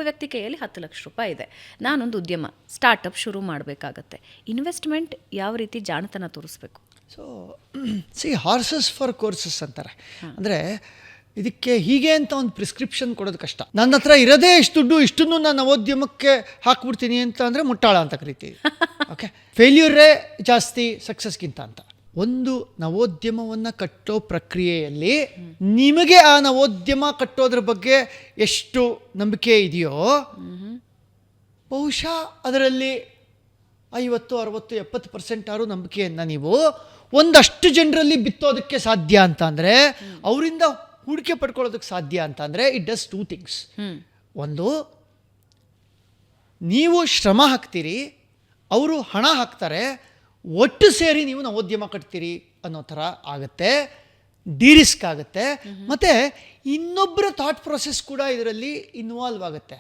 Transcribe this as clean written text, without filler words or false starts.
ವ್ಯಕ್ತಿ ಕೈಯಲ್ಲಿ 10 ಲಕ್ಷ ರೂಪಾಯಿ ಇದೆ, ನಾನೊಂದು ಉದ್ಯಮ ಸ್ಟಾರ್ಟಪ್ ಶುರು ಮಾಡಬೇಕಾಗತ್ತೆ, ಇನ್ವೆಸ್ಟ್ಮೆಂಟ್ ಯಾವ ರೀತಿ ಜಾಣತನ ತೋರಿಸ್ಬೇಕು? ಸೊ ಹಾರ್ಸಸ್ ಫಾರ್ ಕೋರ್ಸಸ್ ಅಂತಾರೆ. ಅಂದರೆ ಇದಕ್ಕೆ ಹೀಗೆ ಅಂತ ಒಂದು ಪ್ರಿಸ್ಕ್ರಿಪ್ಷನ್ ಕೊಡೋದು ಕಷ್ಟ. ನನ್ನ ಹತ್ರ ಇರೋದೇ ಇಷ್ಟು ದುಡ್ಡು, ಇಷ್ಟನ್ನು ನಾನು ನವೋದ್ಯಮಕ್ಕೆ ಹಾಕ್ಬಿಡ್ತೀನಿ ಅಂತ ಅಂದರೆ ಮುಟ್ಟಾಳ ಅಂತ ಕರಿತೀವಿ. ಓಕೆ, ಫೇಲ್ಯೂರೇ ಜಾಸ್ತಿ ಸಕ್ಸಸ್ಗಿಂತ ಅಂತ. ಒಂದು ನವೋದ್ಯಮವನ್ನು ಕಟ್ಟೋ ಪ್ರಕ್ರಿಯೆಯಲ್ಲಿ ನಿಮಗೆ ಆ ನವೋದ್ಯಮ ಕಟ್ಟೋದ್ರ ಬಗ್ಗೆ ಎಷ್ಟು ನಂಬಿಕೆ ಇದೆಯೋ, ಬಹುಶಃ ಅದರಲ್ಲಿ 50-60-70% ನಂಬಿಕೆಯನ್ನು ನೀವು ಒಂದಷ್ಟು ಜನರಲ್ಲಿ ಬಿತ್ತೋದಕ್ಕೆ ಸಾಧ್ಯ ಅಂತ ಅಂದರೆ, ಅವರಿಂದ ಹೂಡಿಕೆ ಪಡ್ಕೊಳ್ಳೋದಕ್ಕೆ ಸಾಧ್ಯ ಅಂತ ಅಂದರೆ, ಇಟ್ ಡಸ್ 2 ಥಿಂಗ್ಸ್. ಒಂದು, ನೀವು ಶ್ರಮ ಹಾಕ್ತೀರಿ, ಅವರು ಹಣ ಹಾಕ್ತಾರೆ, ಒಟ್ಟು ಸೇರಿ ನೀವು ನವೋದ್ಯಮ ಕಟ್ತೀರಿ ಅನ್ನೋ ಥರ ಆಗುತ್ತೆ, ಡಿ-ರಿಸ್ಕ್ ಆಗುತ್ತೆ. ಮತ್ತು ಇನ್ನೊಬ್ಬರ ಥಾಟ್ ಪ್ರೊಸೆಸ್ ಕೂಡ ಇದರಲ್ಲಿ ಇನ್ವಾಲ್ವ್ ಆಗುತ್ತೆ.